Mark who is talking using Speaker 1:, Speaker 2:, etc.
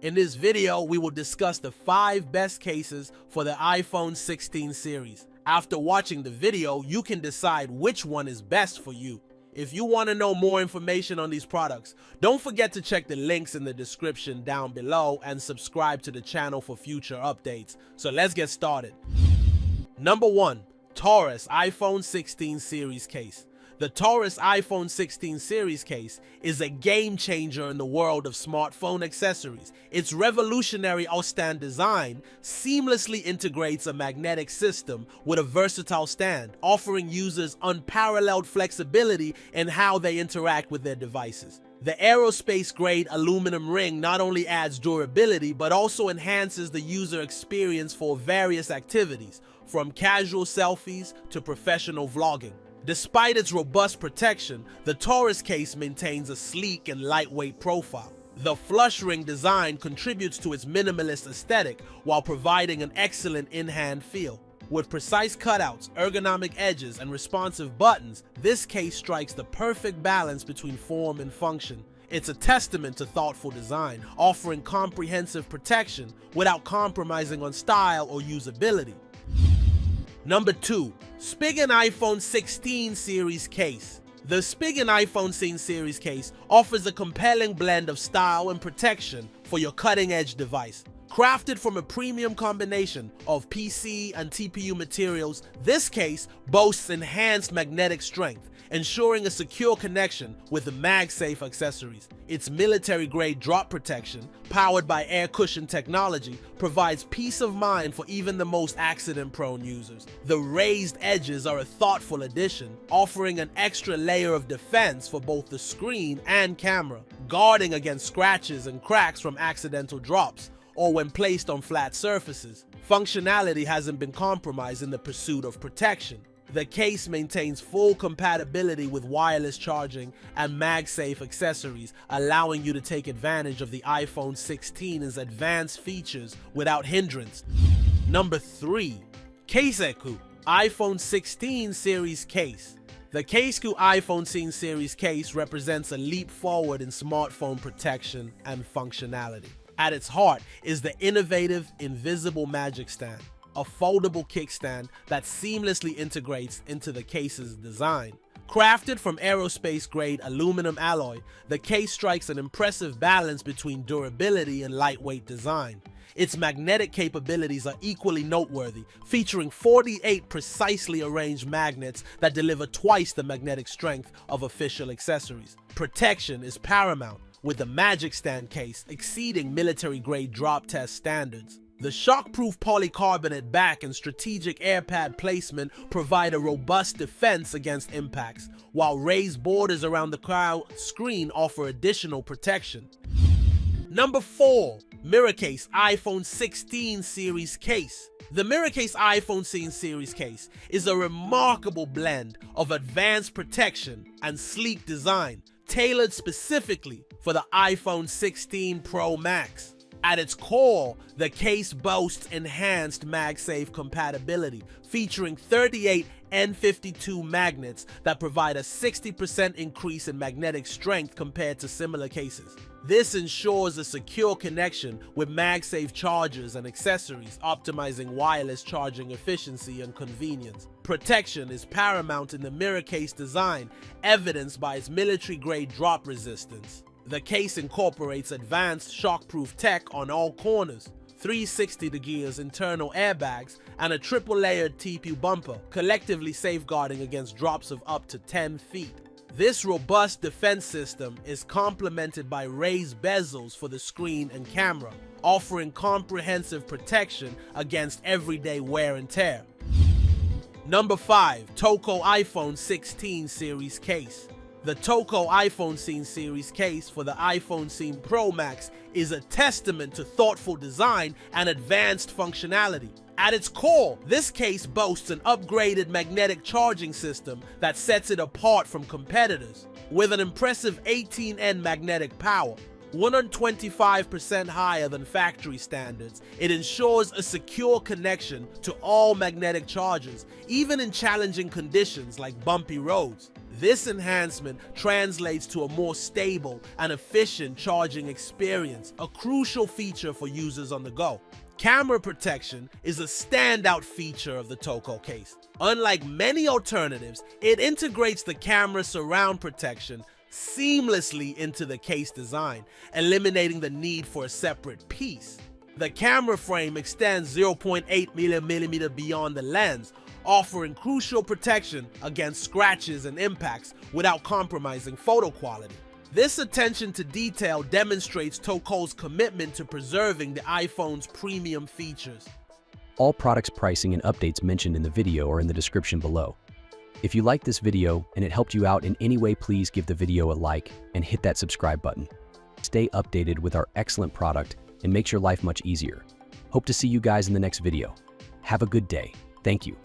Speaker 1: In this video, we will discuss the 5 best cases for the iPhone 16 series. After watching the video, you can decide which one is best for you. If you want to know more information on these products, don't forget to check the links in the description down below and subscribe to the channel for future updates. So let's get started. Number 1. TORRAS iPhone 16 series case. The TORRAS iPhone 16 series case is a game changer in the world of smartphone accessories. Its revolutionary outstand design seamlessly integrates a magnetic system with a versatile stand, offering users unparalleled flexibility in how they interact with their devices. The aerospace-grade aluminum ring not only adds durability but also enhances the user experience for various activities, from casual selfies to professional vlogging. Despite its robust protection, the TORRAS case maintains a sleek and lightweight profile. The flush ring design contributes to its minimalist aesthetic while providing an excellent in-hand feel. With precise cutouts, ergonomic edges, and responsive buttons, this case strikes the perfect balance between form and function. It's a testament to thoughtful design, offering comprehensive protection without compromising on style or usability. Number 2. Spigen iPhone 16 series case. The Spigen iPhone 16 series case offers a compelling blend of style and protection for your cutting-edge device. Crafted from a premium combination of PC and TPU materials, this case boasts enhanced magnetic strength, ensuring a secure connection with the MagSafe accessories. Its military-grade drop protection, powered by air cushion technology, provides peace of mind for even the most accident-prone users. The raised edges are a thoughtful addition, offering an extra layer of defense for both the screen and camera, guarding against scratches and cracks from accidental drops, or when placed on flat surfaces. Functionality hasn't been compromised in the pursuit of protection. The case maintains full compatibility with wireless charging and MagSafe accessories, allowing you to take advantage of the iPhone 16's advanced features without hindrance. Number 3. CASEKOO iPhone 16 series case. The CASEKOO iPhone 16 series case represents a leap forward in smartphone protection and functionality. At its heart is the innovative Invisible Magic Stand, a foldable kickstand that seamlessly integrates into the case's design. Crafted from aerospace-grade aluminum alloy, the case strikes an impressive balance between durability and lightweight design. Its magnetic capabilities are equally noteworthy, featuring 48 precisely arranged magnets that deliver twice the magnetic strength of official accessories. Protection is paramount, with the Magic Stand case exceeding military-grade drop test standards. The shockproof polycarbonate back and strategic airpad placement provide a robust defense against impacts, while raised borders around the crown screen offer additional protection. Number 4. Miracase iPhone 16 series case. The Miracase iPhone 16 series case is a remarkable blend of advanced protection and sleek design, tailored specifically for the iPhone 16 Pro Max. At its core, the case boasts enhanced MagSafe compatibility, featuring 38 N52 magnets that provide a 60% increase in magnetic strength compared to similar cases. This ensures a secure connection with MagSafe chargers and accessories, optimizing wireless charging efficiency and convenience. Protection is paramount in the Miracase design, evidenced by its military-grade drop resistance. The case incorporates advanced shockproof tech on all corners, 360-degree internal airbags, and a triple-layered TPU bumper, collectively safeguarding against drops of up to 10 feet. This robust defense system is complemented by raised bezels for the screen and camera, offering comprehensive protection against everyday wear and tear. Number 5. TOCOL iPhone 16 series case. The TOCO iPhone 16 series case for the iPhone 16 Pro Max is a testament to thoughtful design and advanced functionality. At its core, this case boasts an upgraded magnetic charging system that sets it apart from competitors. With an impressive 18N magnetic power, 125% higher than factory standards, it ensures a secure connection to all magnetic chargers, even in challenging conditions like bumpy roads. This enhancement translates to a more stable and efficient charging experience, a crucial feature for users on the go. Camera protection is a standout feature of the Toco case. Unlike many alternatives, it integrates the camera surround protection seamlessly into the case design, eliminating the need for a separate piece. The camera frame extends 0.8mm beyond the lens, offering crucial protection against scratches and impacts without compromising photo quality. This attention to detail demonstrates TOCOL's commitment to preserving the iPhone's premium features.
Speaker 2: All products pricing and updates mentioned in the video are in the description below. If you liked this video and it helped you out in any way, please give the video a like and hit that subscribe button. Stay updated with our excellent product and makes your life much easier. Hope to see you guys in the next video. Have a good day. Thank you.